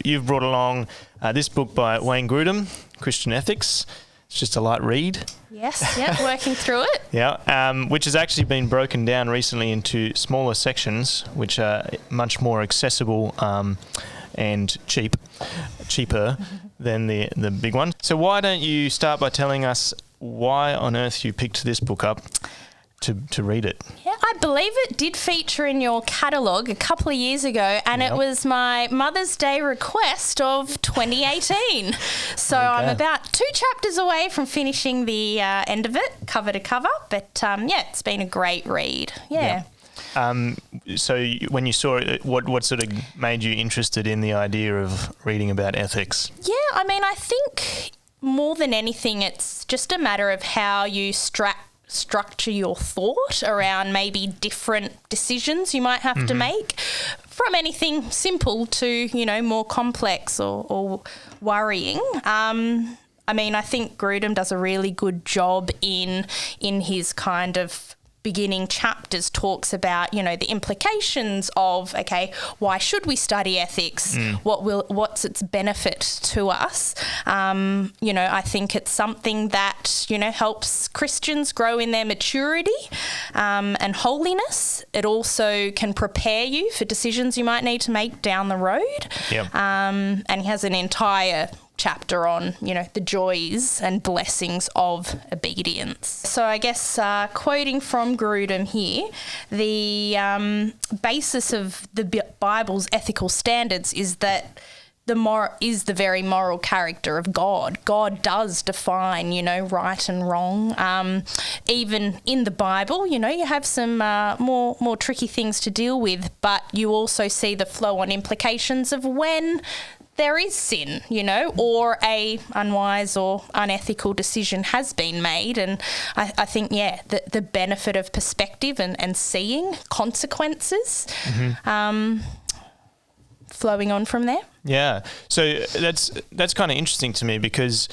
you've brought along this book by Wayne Grudem, Christian Ethics. It's just a light read. Yes, yeah, working through it. Yeah, which has actually been broken down recently into smaller sections, which are much more accessible and cheaper than the big one. So why don't you start by telling us why on earth you picked this book up to read it? Yeah, I believe it did feature in your catalogue a couple of years ago, and it was my Mother's Day request of 2018. So I'm about 2 chapters away from finishing the end of it, cover to cover. But it's been a great read. Yeah. So when you saw it, what sort of made you interested in the idea of reading about ethics? Yeah, I mean, I think more than anything, it's just a matter of how you structure your thought around maybe different decisions you might have to make, from anything simple to, more complex or worrying. I mean, I think Grudem does a really good job in his kind of beginning chapters, talks about, the implications of, why should we study ethics? What's its benefit to us? I think it's something that, helps Christians grow in their maturity and holiness. It also can prepare you for decisions you might need to make down the road. Yep. And he has an entire chapter on, the joys and blessings of obedience. So I guess quoting from Grudem here, the basis of the Bible's ethical standards is that is the very moral character of God. God does define, right and wrong. Even in the Bible, you have some more tricky things to deal with, but you also see the flow-on implications of when there is sin, or a unwise or unethical decision has been made. And I think, the benefit of perspective and seeing consequences flowing on from there. Yeah. So that's kind of interesting to me, because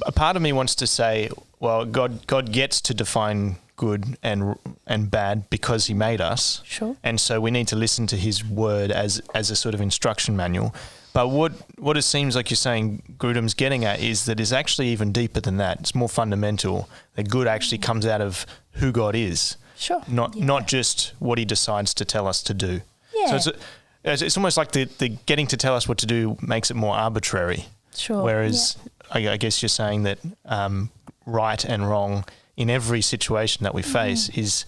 a part of me wants to say, well, God gets to define good and bad because he made us. Sure. And so we need to listen to his word as a sort of instruction manual. But what it seems like you're saying Grudem's getting at is that it's actually even deeper than that. It's more fundamental. That good actually comes out of who God is. Sure. Not just what he decides to tell us to do. Yeah. So it's almost like the getting to tell us what to do makes it more arbitrary. Sure. Whereas I guess you're saying that right and wrong in every situation that we face is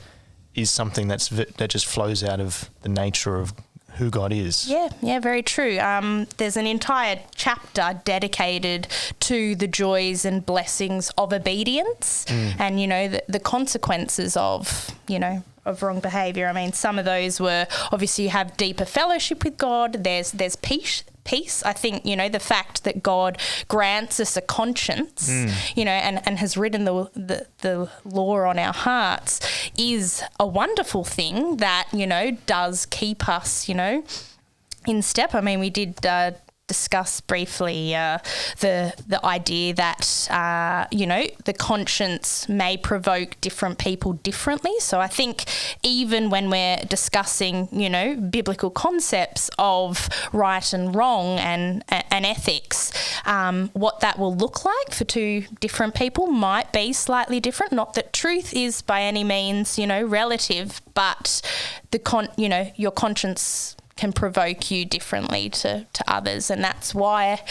something that just flows out of the nature of who God is. Yeah, very true. There's an entire chapter dedicated to the joys and blessings of obedience and, the consequences of wrong behaviour. I mean, some of those were, obviously you have deeper fellowship with God. There's peace. I think, the fact that God grants us a conscience, and has written the law on our hearts is a wonderful thing that, does keep us, in step. I mean, we did discuss briefly the idea that, the conscience may provoke different people differently. So I think even when we're discussing, biblical concepts of right and wrong and ethics, what that will look like for two different people might be slightly different. Not that truth is by any means, relative, but your conscience can provoke you differently to others. And that's why,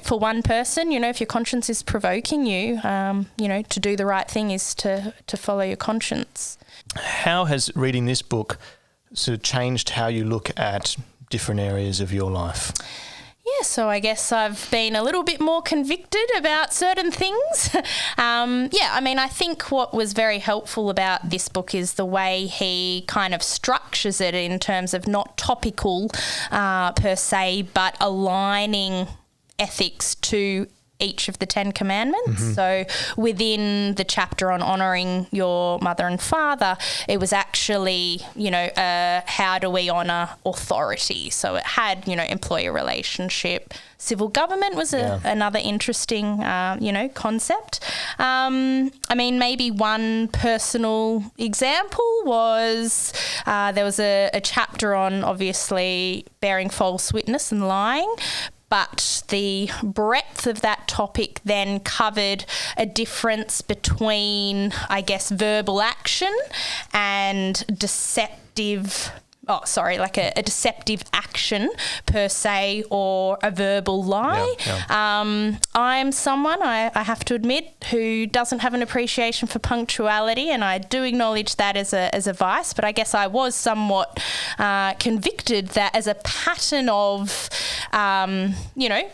for one person, if your conscience is provoking you, to do the right thing is to follow your conscience. How has reading this book sort of changed how you look at different areas of your life? Yeah, so I guess I've been a little bit more convicted about certain things. I think what was very helpful about this book is the way he kind of structures it in terms of not topical per se, but aligning ethics to each of the 10 commandments. So within the chapter on honouring your mother and father, it was actually, how do we honour authority? So it had, employer relationship. Civil government was another interesting, concept. Maybe one personal example was there was a chapter on, obviously, bearing false witness and lying, but the breadth of that topic then covered a difference between, I guess, verbal action and a deceptive action per se, or a verbal lie. I'm someone, I have to admit, who doesn't have an appreciation for punctuality, and I do acknowledge that as a vice, but I guess I was somewhat convicted that as a pattern of,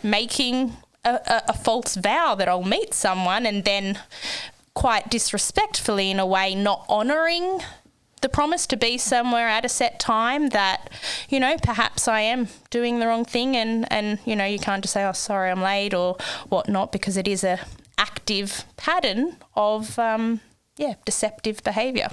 making a false vow that I'll meet someone and then quite disrespectfully, in a way, not honouring the promise to be somewhere at a set time, that, perhaps I am doing the wrong thing, and you can't just say, oh, sorry, I'm late or whatnot, because it is a active pattern of, deceptive behaviour.